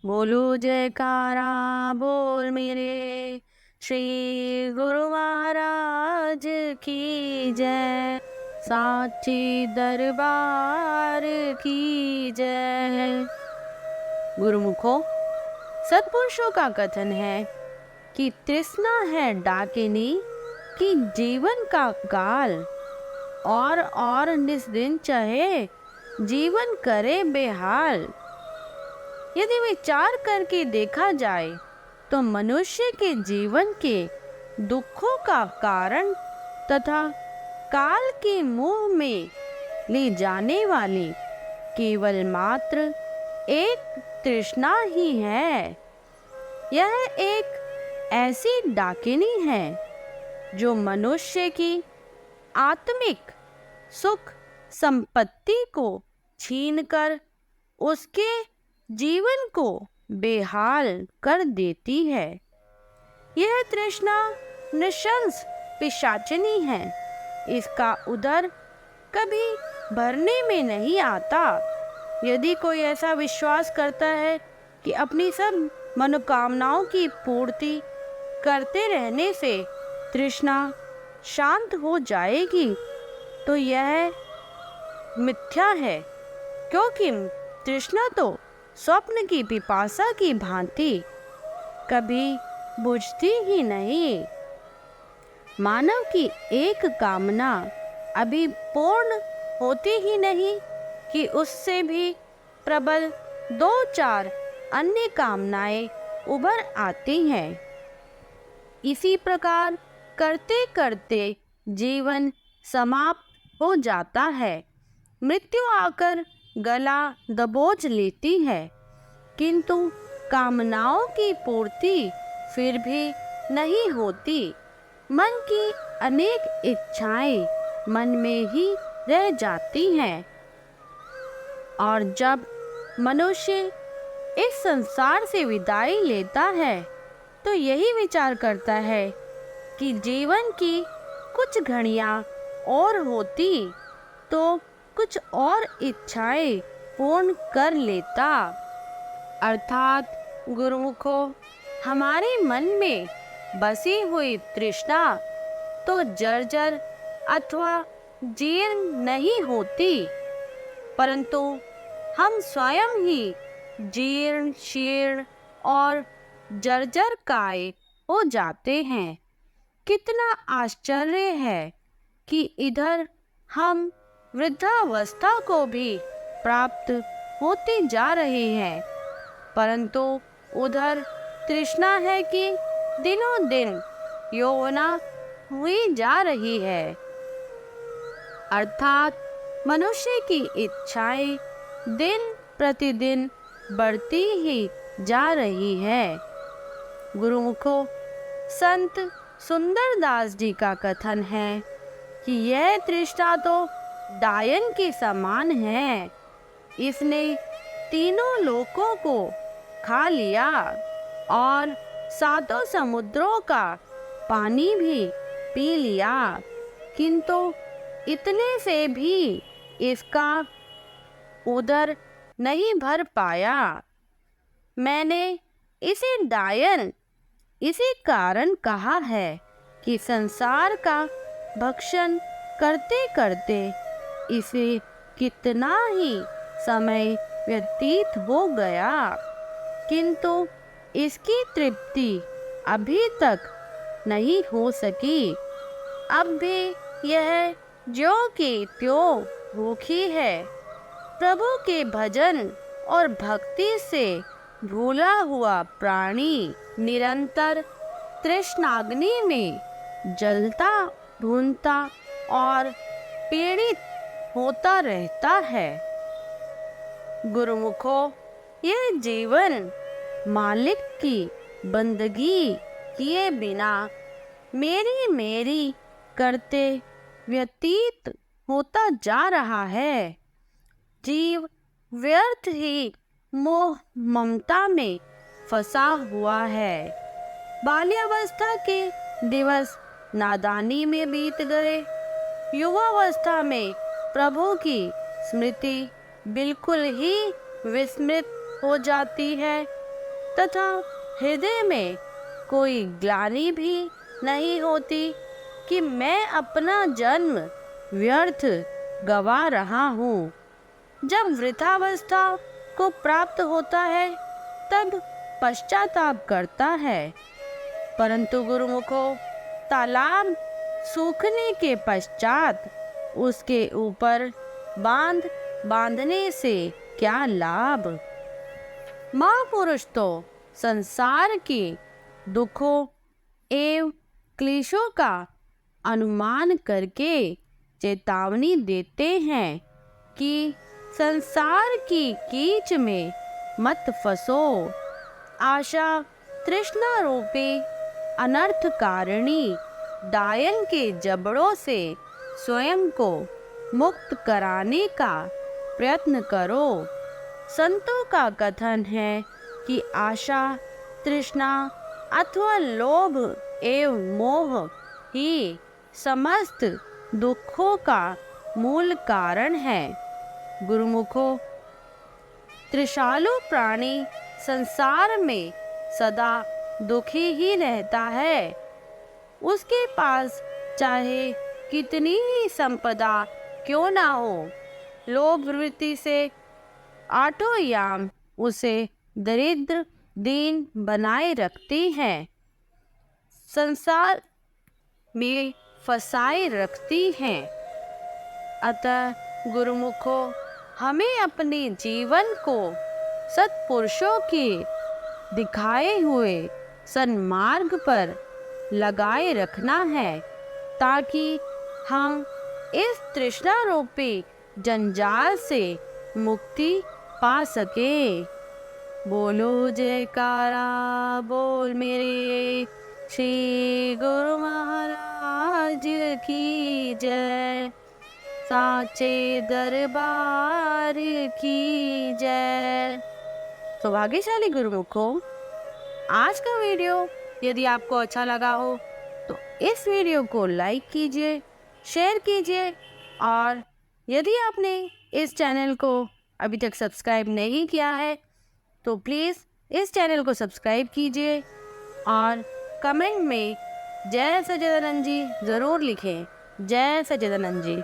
बोलो जयकारा बोल मेरे श्री गुरु महाराज की जय। साची दरबार की जय। गुरुमुखो, सत्पुरुषों का कथन है कि तृष्णा है डाकिनी कि जीवन का काल, और निस्दिन चाहे जीवन करे बेहाल। यदि विचार करके देखा जाए तो मनुष्य के जीवन के दुखों का कारण तथा काल के मुंह में ले जाने वाली केवल मात्र एक तृष्णा ही है। यह एक ऐसी डाकिनी है जो मनुष्य की आत्मिक सुख संपत्ति को छीनकर उसके जीवन को बेहाल कर देती है। यह तृष्णा निशंस पिशाचिनी है। इसका उदर कभी भरने में नहीं आता। यदि कोई ऐसा विश्वास करता है कि अपनी सब मनोकामनाओं की पूर्ति करते रहने से तृष्णा शांत हो जाएगी, तो यह मिथ्या है, क्योंकि तृष्णा तो स्वप्न की पिपासा की भांति कभी बुझती ही नहीं। मानव की एक कामना अभी पूर्ण होती ही नहीं कि उससे भी प्रबल दो चार अन्य कामनाएं उभर आती हैं। इसी प्रकार करते करते जीवन समाप्त हो जाता है। मृत्यु आकर गला दबोच लेती है, किंतु कामनाओं की पूर्ति फिर भी नहीं होती। मन की अनेक इच्छाएं मन में ही रह जाती हैं, और जब मनुष्य इस संसार से विदाई लेता है तो यही विचार करता है कि जीवन की कुछ घड़ियां और होती तो कुछ और इच्छाएं पूर्ण कर लेता। अर्थात गुरुमुखो, हमारे मन में बसी हुई तृष्णा तो जर्जर अथवा जीर्ण नहीं होती, परंतु हम स्वयं ही जीर्ण शीर्ण और जर्जर काय हो जाते हैं। कितना आश्चर्य है कि इधर हम वृद्धावस्था को भी प्राप्त होते जा रहे हैं, परंतु उधर तृष्णा है कि दिनों दिन यौवना हुई जा रही है। अर्थात मनुष्य की इच्छाएं दिन प्रतिदिन बढ़ती ही जा रही है। गुरुमुखो, संत सुंदरदास जी का कथन है कि यह तृष्णा तो डायन के समान है। इसने तीनों लोकों को खा लिया और सातों समुद्रों का पानी भी पी लिया, किंतु इतने से भी इसका उदर नहीं भर पाया। मैंने इसे डायन इसी कारण कहा है कि संसार का भक्षण करते करते इसे कितना ही समय व्यतीत हो गया, किंतु इसकी तृप्ति अभी तक नहीं हो सकी। अब भी यह ज्यों की त्यों भूखी है। प्रभु के भजन और भक्ति से भूला हुआ प्राणी निरंतर तृष्णाग्नि में जलता भूनता और पीड़ित होता रहता है। गुरुमुखो, यह जीवन मालिक की बंदगी किए बिना मेरी मेरी करते व्यतीत होता जा रहा है। जीव व्यर्थ ही मोह ममता में फंसा हुआ है। बाल्यावस्था के दिवस नादानी में बीत गए। युवावस्था में प्रभु की स्मृति बिल्कुल ही विस्मृत हो जाती है। तथा हृदय में कोई ग्लानि भी नहीं होती कि मैं अपना जन्म व्यर्थ गवा रहा हूँ। जब वृद्धावस्था को प्राप्त होता है तब पश्चाताप करता है, परंतु गुरुमुखो तालाब सूखने के पश्चात उसके ऊपर बांधने से क्या लाभ। महापुरुष तो संसार के दुखों एवं क्लेशों का अनुमान करके चेतावनी देते हैं कि संसार की कीच में मत फंसो। आशा तृष्णा रूपी अनर्थकारिणी डायन के जबड़ों से स्वयं को मुक्त कराने का प्रयत्न करो। संतों का कथन है कि आशा तृष्णा अथवा लोभ एवं मोह ही समस्त दुखों का मूल कारण है। गुरुमुखो त्रिशालु प्राणी संसार में सदा दुखी ही रहता है। उसके पास चाहे कितनी ही संपदा क्यों ना हो, लोभ वृत्ति से आटोयाम उसे दरिद्र दीन बनाए रखती हैं, संसार में फंसाए रखती हैं। अतः गुरुमुखो हमें अपने जीवन को सत्पुरुषों के दिखाए हुए सन्मार्ग पर लगाए रखना है, ताकि हम इस तृष्णा रूपी जंजाल से मुक्ति पा सके। बोलो जयकारा बोल मेरे श्री गुरु महाराज की जय, साचे दरबार की जय। तो भाग्यशाली गुरुमुखो, आज का वीडियो यदि आपको अच्छा लगा हो तो इस वीडियो को लाइक कीजिए, शेयर कीजिए, और यदि आपने इस चैनल को अभी तक सब्सक्राइब नहीं किया है तो प्लीज़ इस चैनल को सब्सक्राइब कीजिए और कमेंट में जय सच्चिदानंद जी ज़रूर लिखें। जय सच्चिदानंद जी।